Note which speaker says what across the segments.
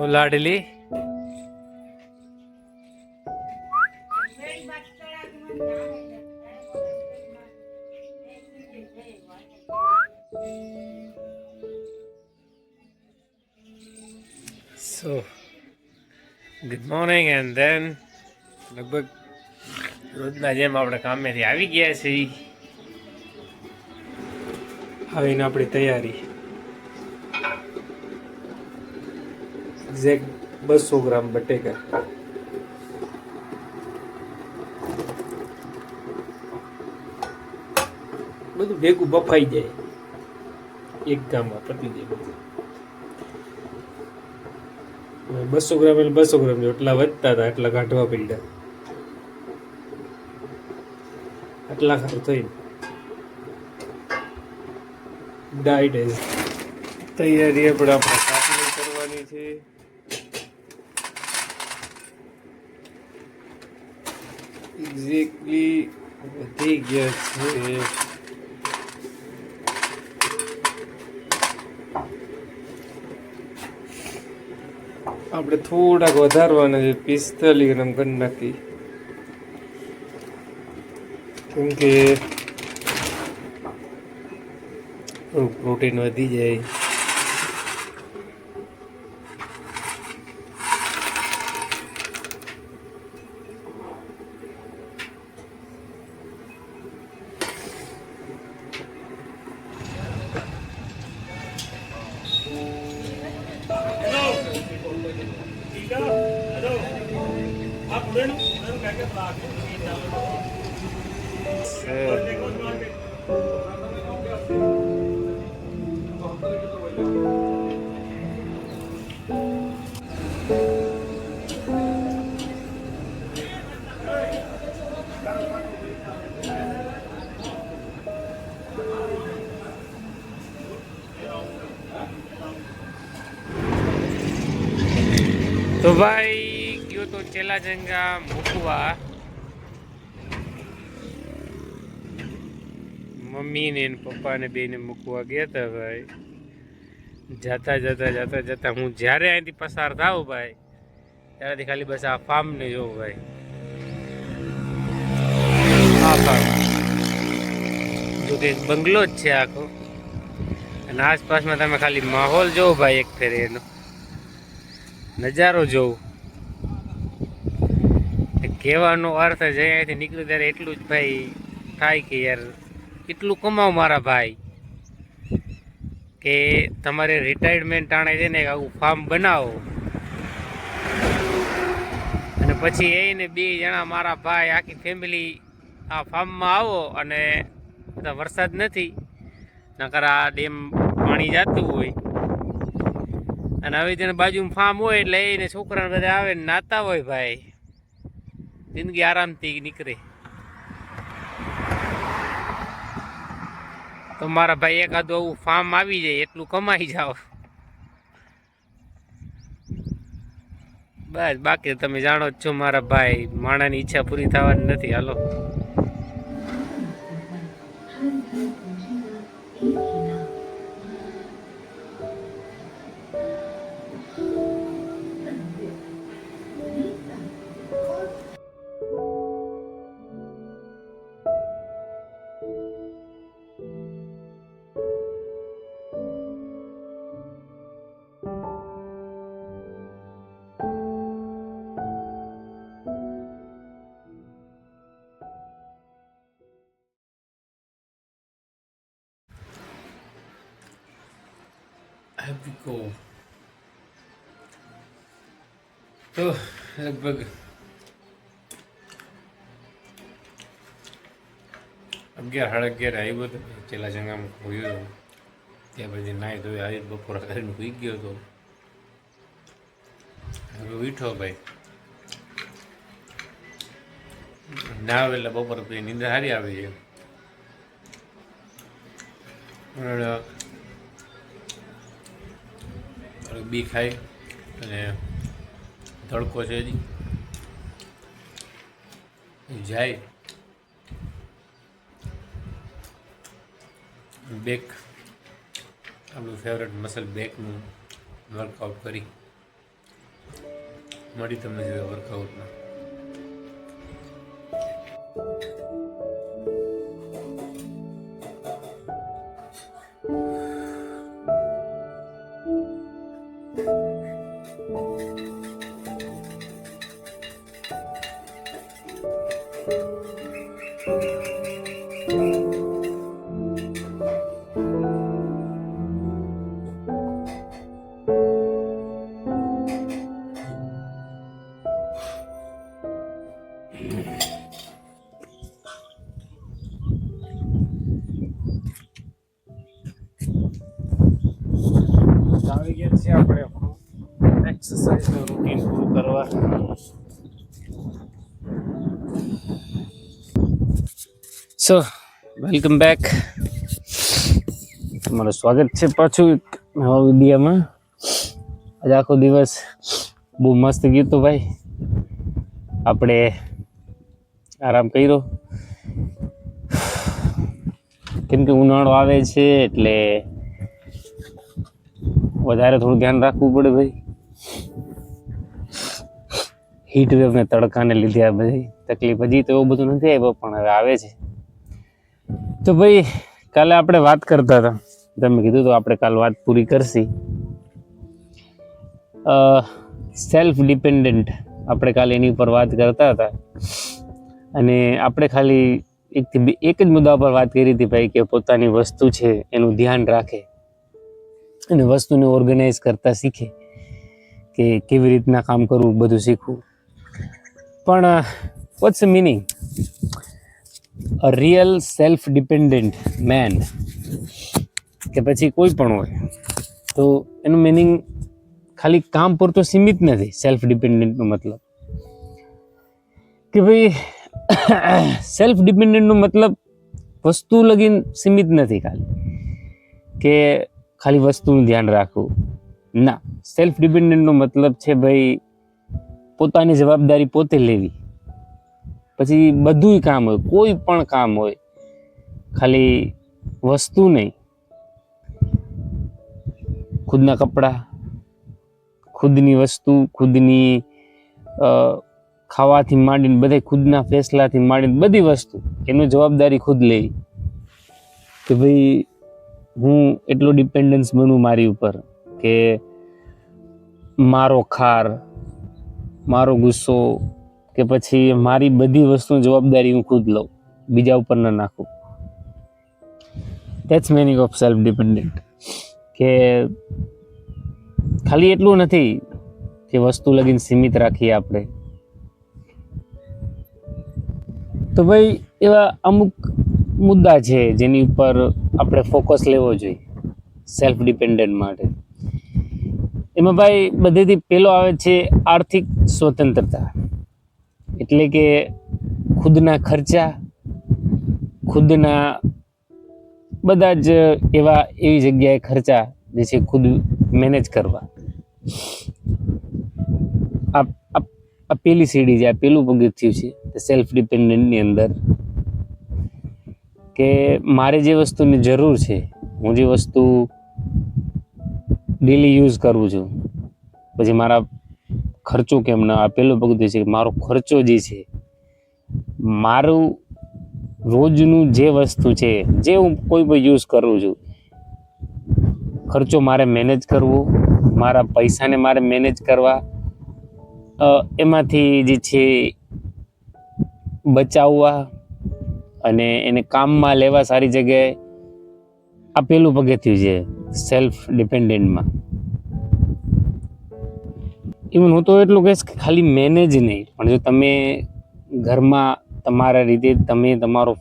Speaker 1: ઓ લાડલી so good morning and then લગભગ રોજના જેમ આપણે કામેથી આવી ગયા છીએ. આવીને આપણી તૈયારી એક્ઝેક્ટ 200 ગ્રામ બટેકા. બધું ભેગું બફાઈ જાય એક ગામમાં પતી જાય બધું. 200 ગ્રામ એટલે 200 ગ્રામ એટલા વધતા હતા એટલા કાઢવા પડ્યા. આટલા ખારું થઈને ડાયટ તૈયારી આપણે કાપણી કરવાની છે. એક્ઝેક્ટલી વધી ગયા છે. આપણે થોડાક વધારવાના છે, 45 ગ્રામ કરી નાખી, કેમ કે પ્રોટીન વધી જાય. તો ભાઈ ગયો તો ચેલા જંગા મૂકવા મમ્મી ને પપ્પા ને બેને મૂકવા ગયા હતા ભાઈ. જતા જતા જતા જતા હું જ્યારે અહીંથી પસાર થાવ ભાઈ ત્યારેથી ખાલી બસ આ ફાર્મ ને જોઉં ભાઈ. આ ફાર્મ જો કે બંગલો જ છે આખો, અને આસપાસમાં તમે ખાલી માહોલ જોવો ભાઈ, એક ફેરે એનો નજારો જોઉં. કહેવાનો અર્થ જ અહીંયાથી નીકળ્યું ત્યારે એટલું જ ભાઈ થાય કે યાર કેટલું કમાવ મારા ભાઈ, કે તમારે રિટાયરમેન્ટ આણે છે ને આવું ફાર્મ બનાવો, અને પછી એને 2 જણા મારા ભાઈ આખી ફેમિલી આ ફાર્મમાં આવો. અને વરસાદ નથી નકર આ ડેમ પાણી જતું હોય, અને હવે તેને બાજુમાં ફાર્મ હોય એટલે એને છોકરાને બધા આવે ને નાતા હોય ભાઈ. જિંદગી આરામથી નીકળે. તો મારા ભાઈ એકાદું આવું ફાર્મ આવી જાય એટલું કમાઈ જાઓ બસ. બાકી તમે જાણો જ છો મારા ભાઈ, માણાની ઈચ્છા પૂરી થવાની નથી. હાલો તો લગભગ 11 સાડા 11 આવ્યો હતો. ચેલા જંગામાં હોયો હતો, ત્યાં પછી નાહી ધોઈ આજે બપોરા કરીને સૂઈ ગયો હતો. હવે ઉઠો ભાઈ ના આવે એટલે બપોર પછી નીંદર સારી આવી છે. બી ખાઈ અને તડકો છે હજી જાય બેક આપણું ફેવરેટ મસલ બેકનું વર્કઆઉટ કરી મળી તમને જોઈએ વર્કઆઉટમાં. આવી ગયા છે આપણે એક્સરસાઇઝનું રૂટીન પૂરું કરવા. સો વેલકમ બેક, તમારું સ્વાગત છે પાછું એક નવા વિડીયોમાં. આજે આખો દિવસ બહુ મસ્ત ગયું હતું ભાઈ. આપણે આરામ કર્યો કેમ કે ઉનાળો આવે છે એટલે વધારે થોડું ધ્યાન રાખવું પડે ભાઈ. હીટ વેવ ને તડકાને લીધે આ બધી તકલીફ હજી તો એવું બધું નથી આવ્યું પણ હવે આવે છે. તો ભાઈ કાલે આપણે વાત કરતા હતા, તમે કીધું તો આપણે કાલે વાત પૂરી કરશી. સેલ્ફ ડિપેન્ડન્ટ આપણે કાલે એની ઉપર વાત કરતા હતા અને આપણે ખાલી એક જ મુદ્દા પર વાત કરી હતી ભાઈ કે પોતાની વસ્તુ છે એનું ધ્યાન રાખે અને વસ્તુને ઓર્ગેનાઇઝ કરતા શીખે કે કેવી રીતના કામ કરવું, બધું શીખવું. પણ વોટ્સ મીનિંગ અ રિયલ સેલ્ફ ડિપેન્ડન્ટ મેન કે પછી કોઈ પણ હોય તો એનું મિનિંગ ખાલી કામ પૂરતો સીમિત નથી. સેલ્ફ ડિપેન્ડન્ટનો મતલબ કે ભાઈ સેલ્ફ ડિપેન્ડન્ટનો મતલબ વસ્તુ લગીને સીમિત નથી ખાલી કે ખાલી વસ્તુનું ધ્યાન રાખવું. ના, સેલ્ફ ડિપેન્ડન્ટનો મતલબ છે ભાઈ પોતાની જવાબદારી પોતે લેવી. પછી બધું કામ હોય, કોઈ પણ કામ હોય, ખાલી વસ્તુ નહીં, ખુદના કપડાં, ખુદની વસ્તુ, ખુદની ખાવાથી માંડીને બધા ખુદના ફેસલાથી માંડીને બધી વસ્તુ એની જવાબદારી ખુદ લેવી કે ભાઈ હું એટલો ડિપેન્ડન્સ બનું મારી ઉપર કે મારો ખાર, મારો ગુસ્સો કે પછી મારી બધી વસ્તુની જવાબદારી હું ખુદ લઉં, બીજા ઉપર ન નાખું. That's meaning of self dependent. કે ખાલી એટલું નથી કે વસ્તુ લગીને સીમિત રાખીએ આપણે. તો ભાઈ એવા અમુક મુદ્દા છે જેની ઉપર આપણે ફોકસ લેવો જોઈએ સેલ્ફ ડિપેન્ડન્ટ માટે. એમાં ભાઈ બધેથી પહેલો આવે છે આર્થિક સ્વતંત્રતા. એટલે કે ખુદના ખર્ચા, ખુદના બધા જ એવી જગ્યાએ ખર્ચા જે છે ખુદ મેનેજ કરવા. આ પેલી સીડી છે, આ પેલું પગથિયું છે સેલ્ફ ડિપેન્ડન્ટની અંદર કે મારે જે વસ્તુની જરૂર છે, હું જે વસ્તુ ડેલી યુઝ કરું છું, પછી મારા ખર્ચો કેમ ના, આ પેલું પગથિયું છે કે મારો ખર્ચો જે છે, મારું રોજનું જે વસ્તુ છે જે હું કોઈ પણ યુઝ કરું છું, ખર્ચો મારે મેનેજ કરવો, મારા પૈસાને મારે મેનેજ કરવા, એમાંથી જે છે બચાવવા અને એને કામમાં લેવા સારી જગ્યાએ. આ પેલું પગથિયું છે સેલ્ફ ડિપેન્ડન્ટમાં. ઇવન હું તો એટલું કહીશ કે ખાલી મેનેજ નહીં, પણ જો તમે ઘરમાં તમારા રીતે તમે તમારો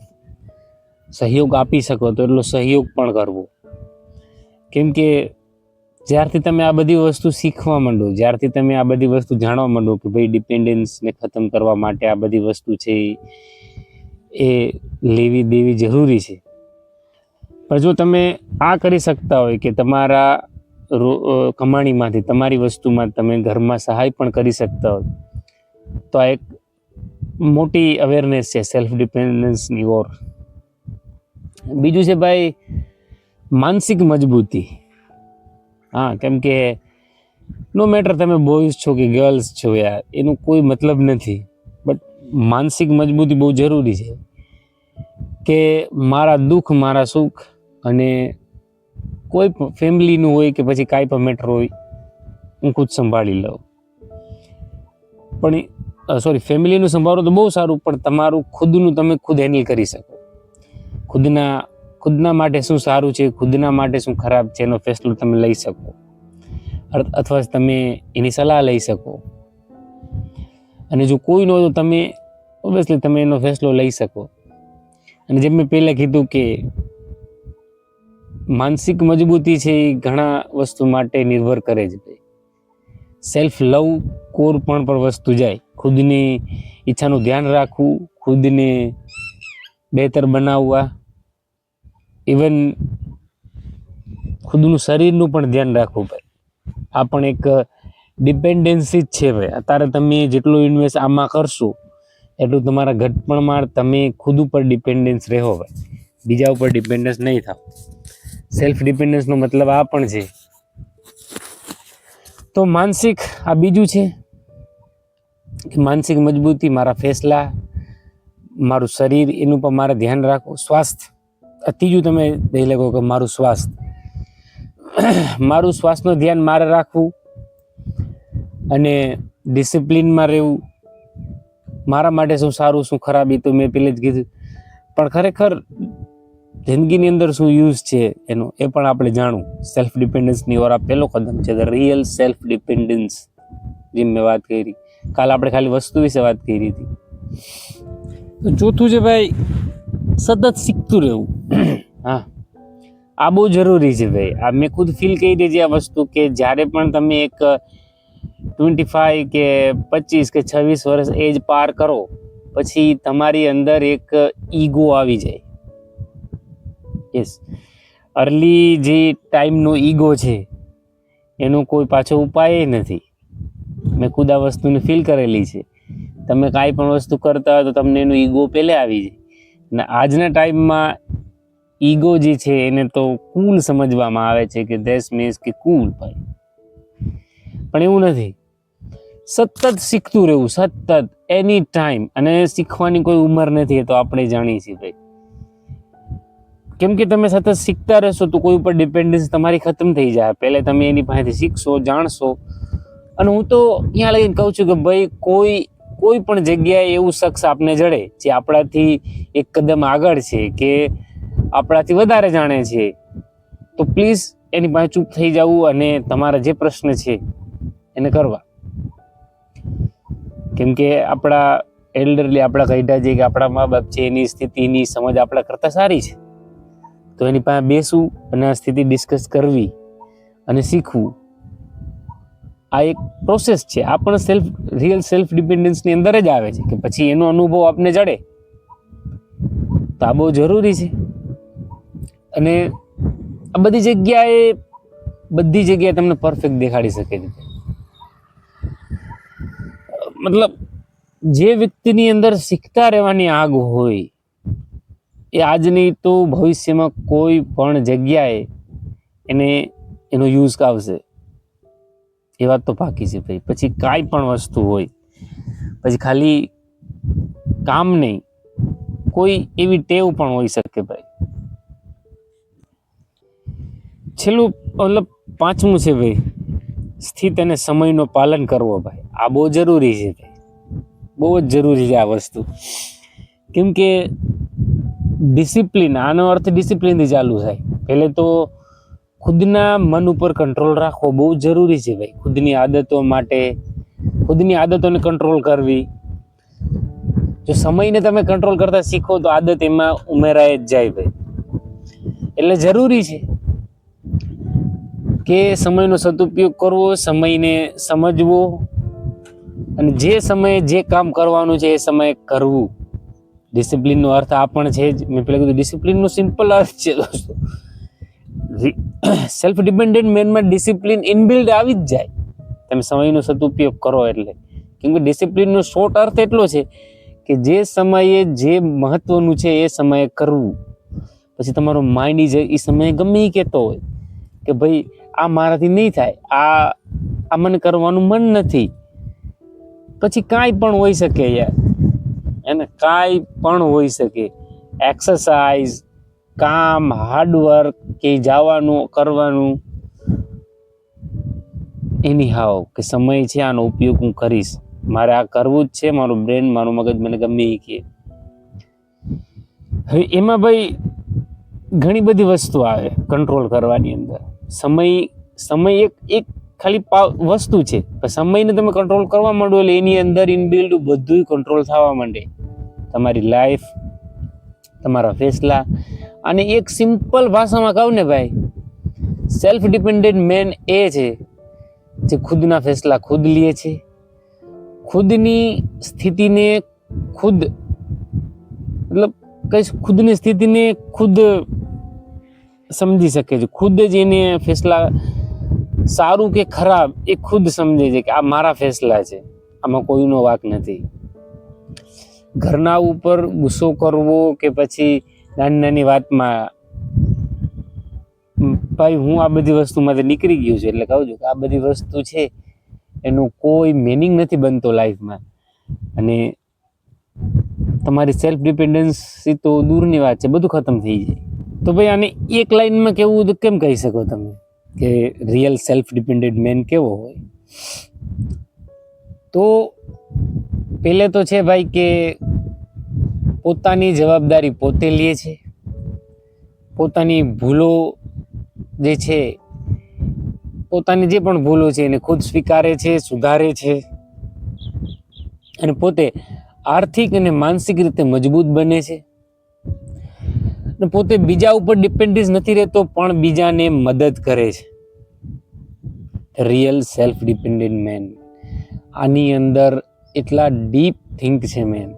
Speaker 1: સહયોગ આપી શકો તો એટલો સહયોગ પણ કરવો. કેમ કે જ્યારથી તમે આ બધી વસ્તુ શીખવા માંડો, જ્યારથી તમે આ બધી વસ્તુ જાણવા માંડો કે ભાઈ ડિપેન્ડન્સને ખતમ કરવા માટે આ બધી વસ્તુ છે એ લેવી દેવી જરૂરી છે. પણ જો તમે આ કરી શકતા હોય કે તમારા કમાણીમાંથી, તમારી વસ્તુમાં તમે ઘરમાં સહાય પણ કરી શકતા હોય તો આ એક મોટી અવેરનેસ છે સેલ્ફ ડિપેન્ડન્સની ઓર. બીજું છે ભાઈ માનસિક મજબૂતી. હા, કેમ કે નો મેટર તમે બોયઝ છો કે ગર્લ્સ છો યાર, એનું કોઈ મતલબ નથી. બટ માનસિક મજબૂતી બહુ જરૂરી છે કે મારા દુઃખ મારા સુખ અને કોઈ પણ ફેમિલીનું હોય કે પછી કાંઈ પણ મેટર હોય હું ખુદ સંભાળી લઉં. પણ ફેમિલીનું સંભાળો તો બહુ સારું, પણ તમારું ખુદનું તમે ખુદ હેન્ડલ કરી શકો. ખુદના માટે શું સારું છે, ખુદના માટે શું ખરાબ છે, એનો ફેસલો તમે લઈ શકો, અથવા તમે એની સલાહ લઈ શકો. અને જો કોઈ ન હોય તો તમે ઓબ્વિયસલી તમે એનો ફેસલો લઈ શકો. અને જેમ મેં પહેલાં કીધું કે માનસિક મજબૂતી છે એ ઘણા વસ્તુ માટે નિર્ભર કરે છે. સેલ્ફ લવ કોર પણ વસ્તુ જાય. ખુદની ઈચ્છાનું ધ્યાન રાખવું, ખુદને બહેતર બનાવવા, ઇવન ખુદનું શરીરનું પણ ધ્યાન રાખવું ભાઈ. આ પણ એક ડિપેન્ડન્સી જ છે ભાઈ. અત્યારે તમે જેટલું ઇન્વેસ્ટ આમાં કરશો એટલું તમારા ઘટપણમાં તમે ખુદ ઉપર ડિપેન્ડન્સ રહો ભાઈ, બીજા ઉપર ડિપેન્ડન્સ નહીં થાવ. સેલ્ફ ડિપેન્ડન્સનો મતલબ આ પણ છે. તો માનસિક આ બીજું છે કે માનસિક મજબૂતી, મારા ફેસલા, મારું શરીર, એનું પણ મારે ધ્યાન રાખવું. સ્વાસ્થ્ય ત્રીજું તમે દઈ લેવો કે મારું સ્વાસ્થ્ય, મારું શ્વાસનું ધ્યાન મારે રાખવું અને ડિસિપ્લિનમાં રહેવું. મારા માટે શું સારું શું ખરાબ એ તો મેં પહેલે જ કીધું, પણ ખરેખર જિંદગીની અંદર શું યુઝ છે એનો એ પણ આપણે જાણવું. સેલ્ફ ડિપેન્ડન્સની ઓર આ પહેલો કદમ છે, ધ રિયલ સેલ્ફ ડિપેન્ડન્સ. જેમ મેં વાત કરી કાલે, આપણે ખાલી વસ્તુ વિશે વાત કરી હતી. તો ચોથું છે ભાઈ સતત શીખતું રહેવું. હા, આ બહુ જરૂરી છે ભાઈ. આ મેં ખુદ ફીલ કરી છે આ વસ્તુ કે જ્યારે પણ તમે એક 25 કે 25 કે 26 વર્ષ એજ પાર કરો પછી તમારી અંદર એક ઈગો આવી જાય. યસ, અર્લી જે ટાઈમનો ઈગો છે એનો કોઈ પાછો ઉપાય નથી. મેં ખુદ આ વસ્તુને ફીલ કરેલી છે. તમે કાંઈ પણ વસ્તુ કરતા હોય તો તમને એનું ઈગો પહેલે આવી જાય. અને આજના ટાઈમમાં ઈગો જે છે એને તો કૂલ સમજવામાં આવે છે કે ધેટ મીન્સ કે કૂલ ભાઈ, પણ એવું નથી. સતત શીખતું રહેવું, સતત, એની ટાઈમ. અને શીખવાની કોઈ ઉંમર નથી, એ તો આપણે જાણીએ છીએ ભાઈ. કેમ કે તમે સતત શીખતા રહેશો તો કોઈ ઉપર ડિપેન્ડન્સ તમારી ખતમ થઈ જાય. પહેલે તમે એની પાસેથી શીખશો, જાણશો. અને હું તો અહીંયા લઈને કહું છું કે ભાઈ કોઈ પણ જગ્યાએ એવું શખ્સ આપને જડે જે આપણાથી એક કદમ આગળ છે કે આપણાથી વધારે જાણે છે, તો પ્લીઝ એની પાસે ચૂપ થઈ જવું અને તમારા જે પ્રશ્ન છે એને કરવા. કેમ કે આપણા એલ્ડરલી આપણા કહેતા છે કે આપણા મા બાપ છે એની સ્થિતિની સમજ આપણા કરતાં સારી છે, તો એની પાસે બેસવું અને આ સ્થિતિ ડિસ્કસ કરવી અને શીખવું. આ એક પ્રોસેસ છે. આ પણ રિયલ સેલ્ફ ડિપેન્ડન્સની અંદર જ આવે છે કે પછી એનો અનુભવ આપને જડે તો આ બહુ જરૂરી છે. અને આ બધી જગ્યાએ તમને પરફેક્ટ દેખાડી શકે છે. મતલબ જે વ્યક્તિની અંદર શીખતા રહેવાની આગ હોય એ આજની તો ભવિષ્યમાં કોઈ પણ જગ્યાએ એનો યુઝ આવશે, એ વાત તો પાકી છે ભાઈ. પછી કાંઈ પણ વસ્તુ હોય, પછી ખાલી કામ નહીં, કોઈ એવી ટેવ પણ હોઈ શકે ભાઈ. છેલ્લું મતલબ પાંચમું છે ભાઈ, સ્થિત અને સમયનો પાલન કરવો ભાઈ. આ બહુ જરૂરી છે ભાઈ, બહુ જ જરૂરી છે આ વસ્તુ. કેમ કે ડિસિપ્લિન, આનો અર્થ ડિસિપ્લિનથી ચાલુ થાય. પહેલે તો ખુદના મન ઉપર કંટ્રોલ રાખવો બહુ જરૂરી છે ભાઈ. ખુદની આદતોને કંટ્રોલ કરવી. જો સમયને તમે કંટ્રોલ કરતા શીખો તો આદત એમાં ઉમેરાય જ જાય ભાઈ. એટલે જરૂરી છે કે સમયનો સદુપયોગ કરવો, સમયને સમજવો અને જે સમયે જે કામ કરવાનું છે એ સમયે કરવું. ડિસિપ્લિનનો અર્થ આ પણ છે જ. મેં પહેલાં કીધું ડિસિપ્લિનનો સિમ્પલ અર્થ છે દોસ્તો, સેલ્ફ ડિપેન્ડન્ટ મેનમાં ડિસિપ્લિન ઇનબિલ્ડ આવી જ જાય તમે સમયનો સદુપયોગ કરો એટલે. કેમ કે ડિસિપ્લિનનો શોર્ટ અર્થ એટલો છે કે જે સમયે જે મહત્વનું છે એ સમયે કરવું. પછી તમારો માઇન્ડ એ સમયે ગમે એ કહેતો હોય કે ભાઈ આ મારાથી નહીં થાય, આ આ મને કરવાનું મન નથી, પછી કાંઈ પણ હોઈ શકે યાર, એને કાંઈ પણ હોઈ શકે. એક્સરસાઇઝ, કામ, હાર્ડવર્ક, કે જવાનું કરવાનું, એની હાવ કે સમય છે, આનો ઉપયોગ હું કરીશ, મારે આ કરવું જ છે, મારું બ્રેન મારું મગજ મને ગમે એ કહે. હવે એમાં ભાઈ ઘણી બધી વસ્તુ આવે કંટ્રોલ કરવાની અંદર. સમય એક ખાલી વસ્તુ છે, સમયને તમે કંટ્રોલ કરવા માંડો એટલે એની અંદર ઇનબિલ્ડ બધું કંટ્રોલ થવા માંડે. તમારી લાઈફ, તમારા ફેસલા. અને એક સિમ્પલ ભાષામાં કહું ને ભાઈ, સેલ્ફ ડિપેન્ડન્ટ મેન એ છે જે ખુદના ફેસલા ખુદ લે છે, ખુદની સ્થિતિને ખુદ મતલબ કઈ ખુદની સ્થિતિને ખુદ સમજી શકે છે, ખુદ જ એને ફેસલા સારું કે ખરાબ એ ખુદ સમજે છે કે આ મારા ફેસલા છે, આમાં કોઈનો વાંક નથી. ઘરના ઉપર ગુસ્સો કરવો કે પછી નાની નાની વાતમાં, ભાઈ હું આ બધી વસ્તુમાંથી નીકળી ગયું છું એટલે કહું છું કે આ બધી વસ્તુ છે એનું કોઈ મિનિંગ નથી બનતો લાઈફમાં. અને તમારી સેલ્ફ ડિપેન્ડન્સી તો દૂરની વાત છે, બધું ખતમ થઈ જાય. તો ભાઈ આને એક લાઈનમાં કેવું તો કેમ કહી શકો તમે કે રિયલ સેલ્ફ ડિપેન્ડન્ટ મેન કેવો હોય? તો પહેલે તો છે ભાઈ કે પોતાની જવાબદારી પોતે લે છે, પોતાની ભૂલો જે છે, પોતાની જે પણ ભૂલો છે એને ખુદ સ્વીકારે છે, સુધારે છે, અને પોતે આર્થિક અને માનસિક રીતે મજબૂત બને છે. અને પોતે બીજા ઉપર ડિપેન્ડન્સ નથી રહેતો, પણ બીજાને મદદ કરે છે. Real self dependent man. આની અંદર એટલા ડીપ થિંક છે મેન.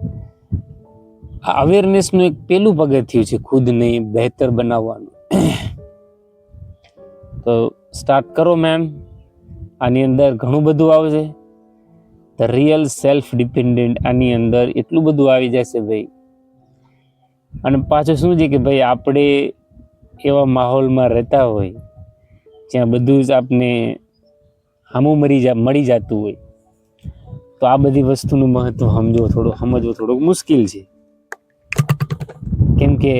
Speaker 1: આ અવેરનેસનું એક પહેલું પગથિયું છે ખુદને બહેતર બનાવવાનું. તો સ્ટાર્ટ કરો મેન. આની અંદર ઘણું બધું આવશે. ધ રિયલ સેલ્ફ ડિપેન્ડન્ટ આની અંદર એટલું બધું આવી જશે ભાઈ. અને પાછું શું છે કે ભાઈ આપણે એવા માહોલમાં રહેતા હોય જ્યાં બધું જ આપને સામું મળી જતું હોય, તો આ બધી વસ્તુનું મહત્વ સમજવું થોડુંક મુશ્કેલ છે. કેમ કે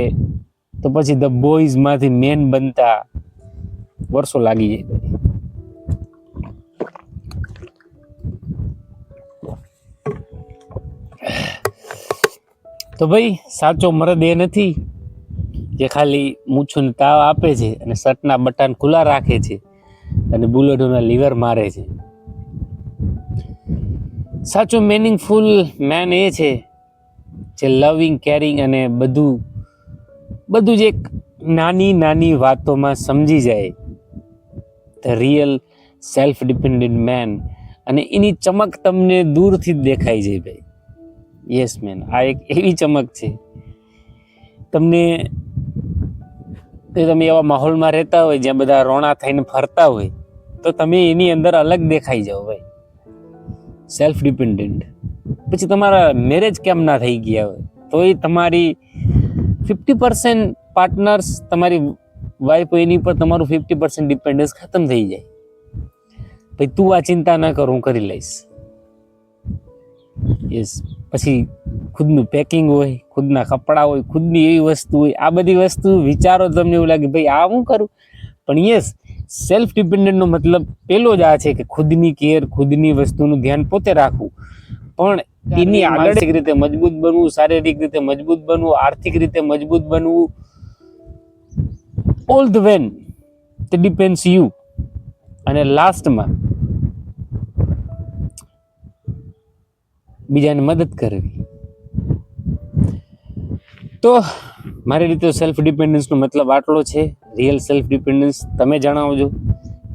Speaker 1: તો પછી ધ બોયઝમાંથી મેન બનતા વર્ષો લાગી જાય ભાઈ. તો ભાઈ સાચો મરદ એ નથી જે ખાલી મૂછોને તાવ આપે છે અને શર્ટના બટન ખુલ્લા રાખે છે અને બુલેટોના લીવર મારે છે. સાચો મિનિંગફુલ મેન એ છે જે લવિંગ, કેરિંગ અને બધું જ એક નાની નાની વાતોમાં સમજી જાય. The real self dependent man. અને એની ચમક તમને દૂરથી જ દેખાઈ જાય ભાઈ. યસ મેન, આ એક એવી ચમક છે તમને. તમે એવા માહોલમાં રહેતા હોય જ્યાં બધા રોણા થઈને ફરતા હોય તો તમે એની અંદર અલગ દેખાઈ જાઓ ભાઈ, સેલ્ફ ડિપેન્ડન્ટ. પછી તમારા મેરેજ કેમ ના થઈ ગયા હોય તો એ તમારી 50% પાર્ટનર્સ, તમારી વાઈફ હોય એની પર તમારું 50% ડિપેન્ડન્સ ખતમ થઈ જાય. ભાઈ તું આ ચિંતા ના કર, હું કરી લઈશ. યસ. પછી ખુદનું પેકિંગ હોય, ખુદના કપડાં હોય, ખુદની એવી વસ્તુ હોય, આ બધી વસ્તુ વિચારો તમને એવું લાગે ભાઈ આ હું કરું. પણ યસ, સેલ્ફ ડિપેન્ડન્ટનો મતલબ પેલો જ આ છે કે ખુદની કેર, ખુદની વસ્તુનું ધ્યાન પોતે રાખવું. પણ એની આગળ માનસિક રીતે મજબૂત બનવું, શારીરિક રીતે મજબૂત બનવું, આર્થિક રીતે મજબૂત બનવું, ઓલ ધ વેન તે ડિપેન્ડ્સ યુ. અને લાસ્ટમાં બીજાને મદદ કરવી. તો મારી રીતે સેલ્ફ ડિપેન્ડન્સનો મતલબ આટલો છે. રિયલ સેલ્ફ ડિપેન્ડન્સ તમે જણાવજો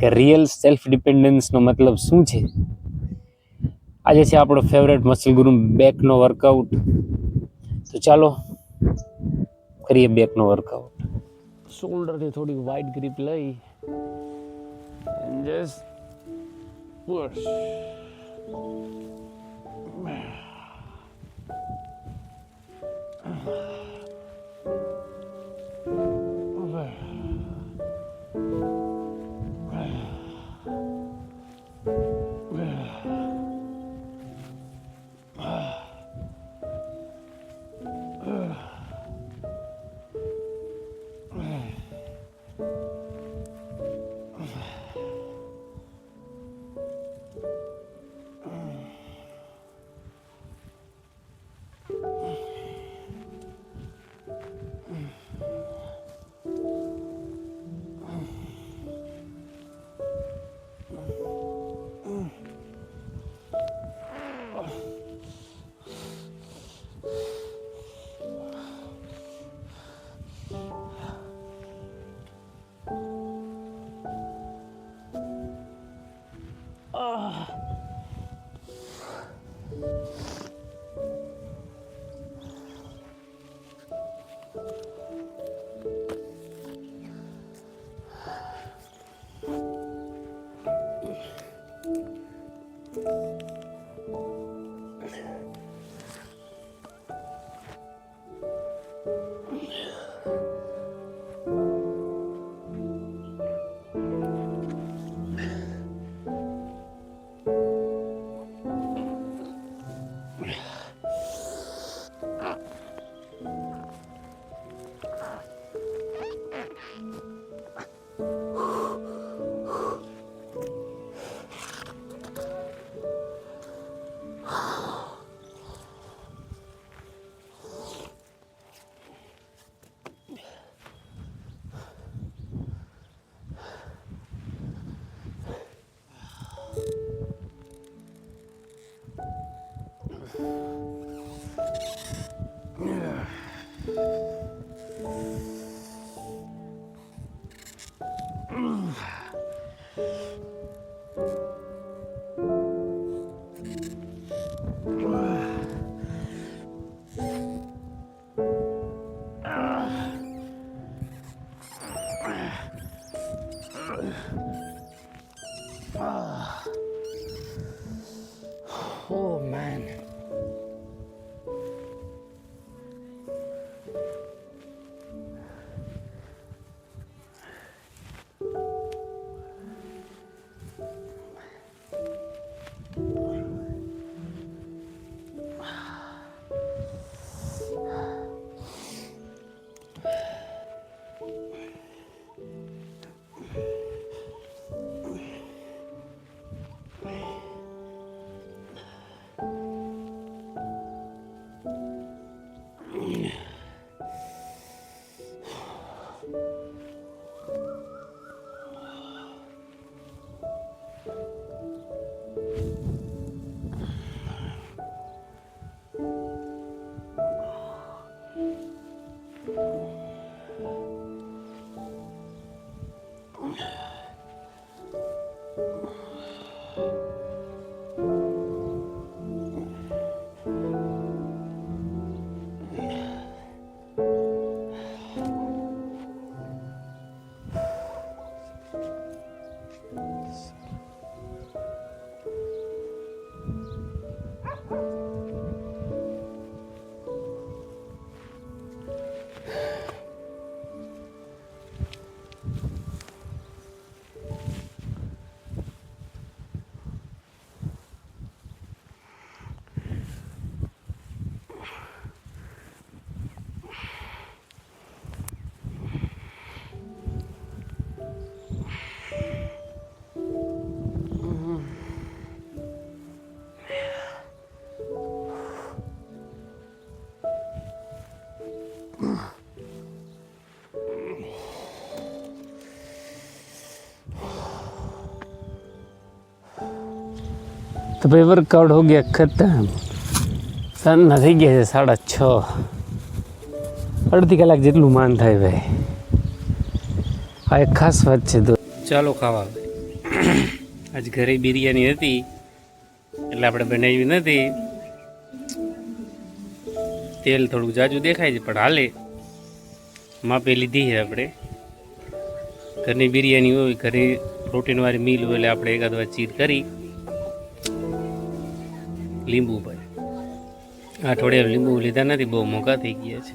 Speaker 1: કે રિયલ સેલ્ફ ડિપેન્ડન્સનો મતલબ શું છે. આજે છે આપણો ફેવરેટ મસલ ગ્રુપ બેકનો વર્કઆઉટ. તો ચાલો કરીએ બેકનો વર્કઆઉટ. શોલ્ડરથી થોડી વાઇડ ગ્રીપ લઈ and just push. तो भाई वर्कआउट हो गया खत्म। સાંજના થઈ ગયા છે 6:30, અડધી કલાક જેટલું માન થાય ભાઈ. આ એક ખાસ વાત છે. તો ચાલો ખાવા. આજ ઘરે બિરયાની હતી એટલે આપણે બનાવી નથી. તેલ થોડુંક જાજુ દેખાય છે પણ હાલે, માપે લીધી છે આપણે. ઘરની બિરયાની હોય, ઘરે પ્રોટીનવાળી મીલ હોય એટલે આપણે એકાદ વાર ચીર કરી. લીંબુ ભાઈ અઠવાડિયા લીંબુ લીધા નથી, બહુ મોંઘા થઈ ગયા છે.